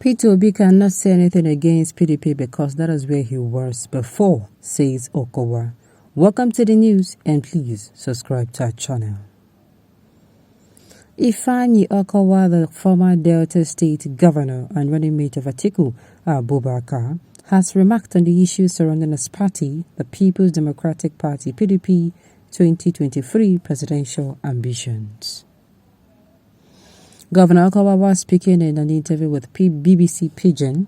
Peter Obi cannot say anything against PDP because that is where he was before, says Okowa. Welcome to the news and please subscribe to our channel. Ifeanyi Okowa, the former Delta State governor and running mate of Atiku Abubakar, has remarked on the issues surrounding his party, the People's Democratic Party (PDP) 2023 presidential ambitions. Governor Okowa was speaking in an interview with BBC Pidgin,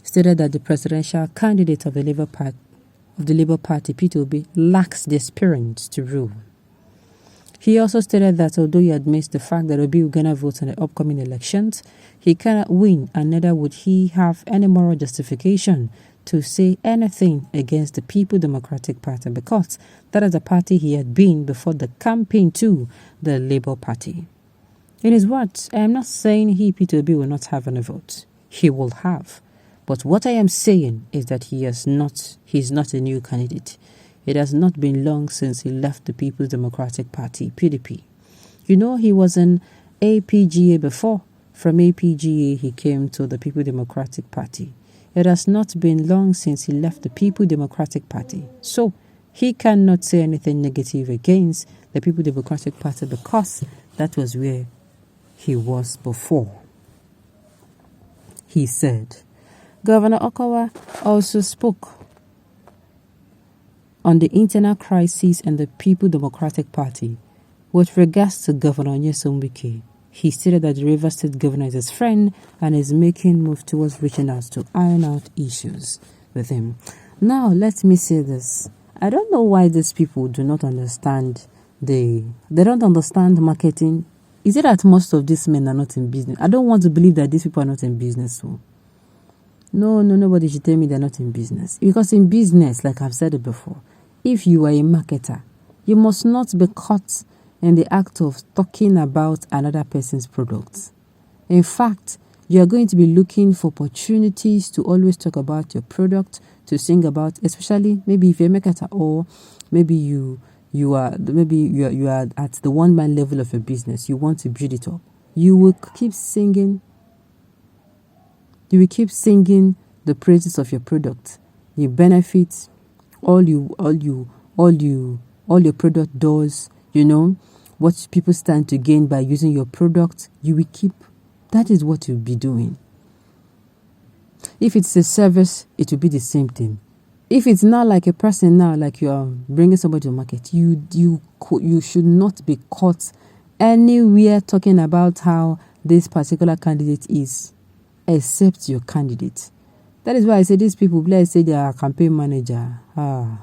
stated that the presidential candidate of the Labour Party, Peter Obi, lacks the experience to rule. He also stated that although he admits the fact that Obi will garner votes in the upcoming elections, he cannot win, and neither would he have any moral justification to say anything against the People's Democratic Party because that is the party he had been before the campaign to the Labour Party. In his words, I am not saying Peter Obi, will not have any votes. He will have. But what I am saying is that he is not a new candidate. It has not been long since he left the People's Democratic Party, PDP. You know, he was in APGA before. From APGA, he came to the People's Democratic Party. It has not been long since he left the People's Democratic Party. So, he cannot say anything negative against the People's Democratic Party because that was where he was before. He said. Governor Okowa also spoke on the internal crisis in the People's Democratic Party. With regards to Governor Nyesom Wike, he stated that the Rivers State governor is his friend and is making moves towards reaching out to iron out issues with him. Now, let me say this. I don't know why these people do not understand they don't understand marketing. Is it that most of these men are not in business? I don't want to believe that these people are not in business. So. No, nobody should tell me they're not in business. Because in business, like I've said it before, if you are a marketer, you must not be caught in the act of talking about another person's products. In fact, you are going to be looking for opportunities to always talk about your product, to sing about, especially maybe if you're a marketer or maybe you are at the one-man level of a business. You want to build it up. You will keep singing. You will keep singing the praises of your product. You benefit. All your product does. You know what people stand to gain by using your product. You will keep. That is what you'll be doing. If it's a service, it will be the same thing. If it's not like a person now, like you are bringing somebody to market, you should not be caught anywhere talking about how this particular candidate is, except your candidate. That is why I say these people, let's say they are a campaign manager. A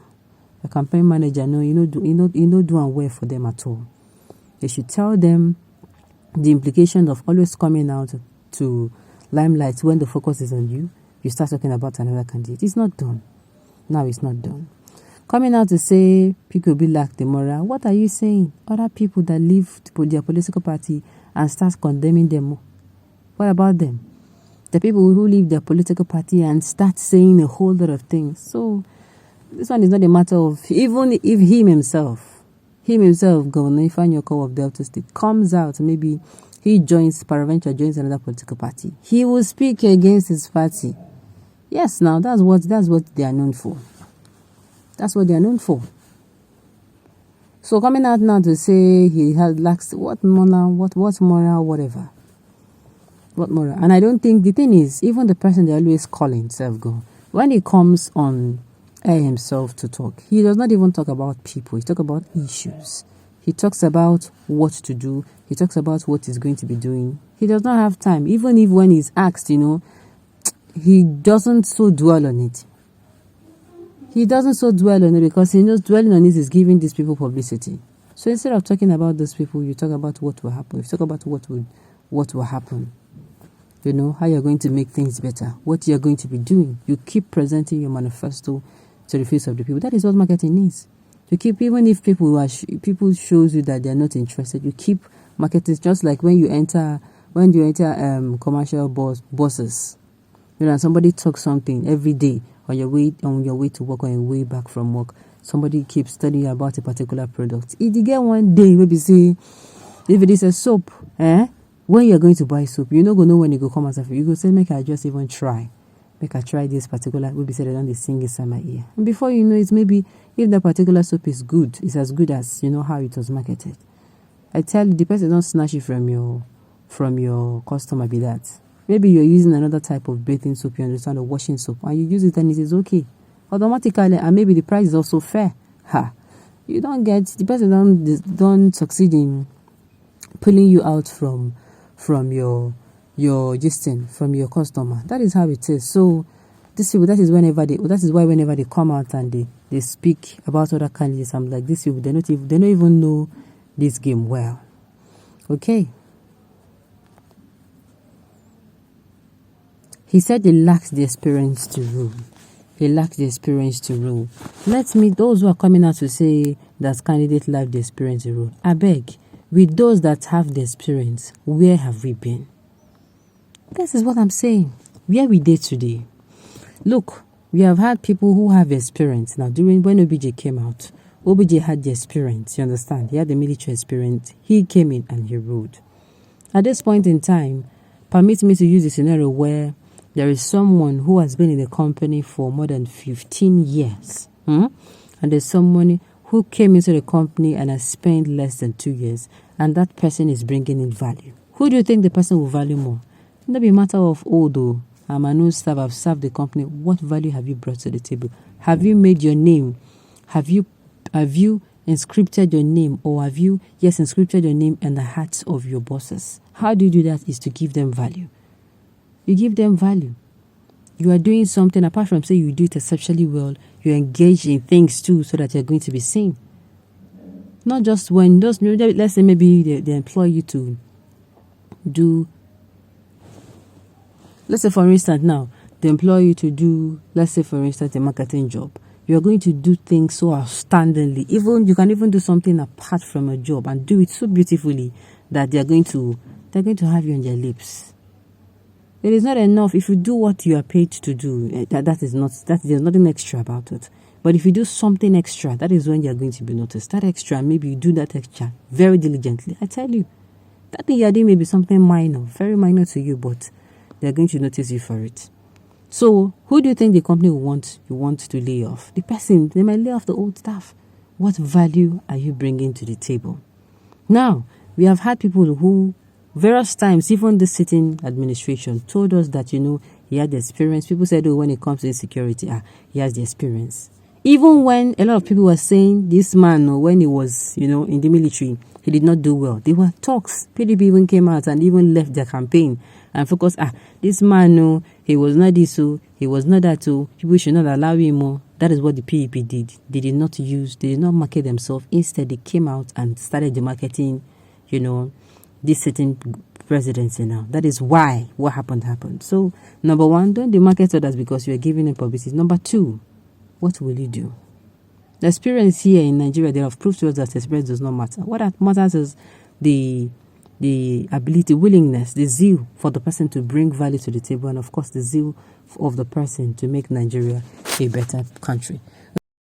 campaign manager, no, you know, doing well for them at all. They should tell them the implications of always coming out to limelight when the focus is on you. You start talking about another candidate. It's not done. Now it's not done. Coming out to say people will lack the moral. What are you saying? Other people that leave their political party and start condemning them. What about them? The people who leave their political party and start saying a whole lot of things. So this one is not a matter of, even if him himself, Governor Ifeanyi Okowa of Delta State, comes out, maybe he paraventure joins another political party. He will speak against his party. Yes, now that's what they are known for. That's what they are known for. So coming out now to say he lacks what moral, whatever. What moral? And I don't think, the thing is, even the person they always call himself God, when he comes on air himself to talk, he does not even talk about people. He talks about issues. He talks about what to do. He talks about what he's going to be doing. He does not have time. Even if when he's asked, he doesn't so dwell on it. He doesn't so dwell on it because he knows dwelling on it is giving these people publicity. So instead of talking about those people, you talk about what will happen. You talk about what will happen. How you're going to make things better. What you're going to be doing. You keep presenting your manifesto to the face of the people. That is what marketing is. You keep, even if people shows you that they're not interested, you keep marketing. Just like when you enter commercial buses. And somebody talks something every day on your way to work or your way back from work. Somebody keeps studying about a particular product. If you get one day, maybe say, if it is a soap, when you're going to buy soap, you're not going to know when you go come out of it. You go say, make I just even try. Make I try this particular, will be said, I don't sing inside my ear. And before you know it, maybe if that particular soap is good, it's as good as, how it was marketed. I tell you, the person don't snatch it from your customer, be that. Maybe you're using another type of bathing soap, you understand, or washing soap, and you use it and it is okay. Automatically, and maybe the price is also fair. You don't get, the person don't succeed in pulling you out from your distance, from your customer. That is how it is. So these people, that is why whenever they come out and they speak about other candidates, I'm like, these people, they don't even know this game well. Okay. He said he lacks the experience to rule. Those who are coming out to say that candidate lack the experience to rule, I beg, with those that have the experience, where have we been? This is what I'm saying. Where we did today. Look, we have had people who have experience. Now, when OBJ came out, OBJ had the experience, you understand? He had the military experience. He came in and he ruled. At this point in time, permit me to use a scenario where there is someone who has been in the company for more than 15 years. And there's someone who came into the company and has spent less than 2 years. And that person is bringing in value. Who do you think the person will value more? It will be a matter of, though, I'm a new staff, I've served the company. What value have you brought to the table? Have you made your name? Have you inscripted your name? Or have you, inscripted your name in the hearts of your bosses? How do you do that? Is to give them value. You give them value. You are doing something, apart from say you do it exceptionally well, you engage in things too so that you're going to be seen. Not just when, let's say maybe they employ you to do, let's say for instance now, they employ you to do, let's say for instance, a marketing job. You're going to do things so outstandingly. Even you can even do something apart from a job and do it so beautifully that they're going to have you on their lips. It is not enough if you do what you are paid to do. There's nothing extra about it. But if you do something extra, that is when you are going to be noticed. That extra, maybe you do that extra very diligently. I tell you, that thing you are doing may be something minor, very minor to you, but they are going to notice you for it. So, who do you think the company will want to lay off? The person. They might lay off the old staff. What value are you bringing to the table? Now, we have had people who various times, even the sitting administration told us that, he had the experience. People said, when it comes to insecurity, he has the experience. Even when a lot of people were saying this man, when he was, in the military, he did not do well. There were talks. PDP even came out and even left their campaign and focused, this man, he was not this, he was not that, people should not allow him more. That is what the PDP did. They did not market themselves. Instead, they came out and started the marketing, this sitting presidency now. That is why what happened. So, number one, don't demarket others because you are giving them publicity. Number two, what will you do? The experience here in Nigeria, they have proved to us that experience does not matter. What matters is the ability, willingness, the zeal for the person to bring value to the table, and of course the zeal of the person to make Nigeria a better country.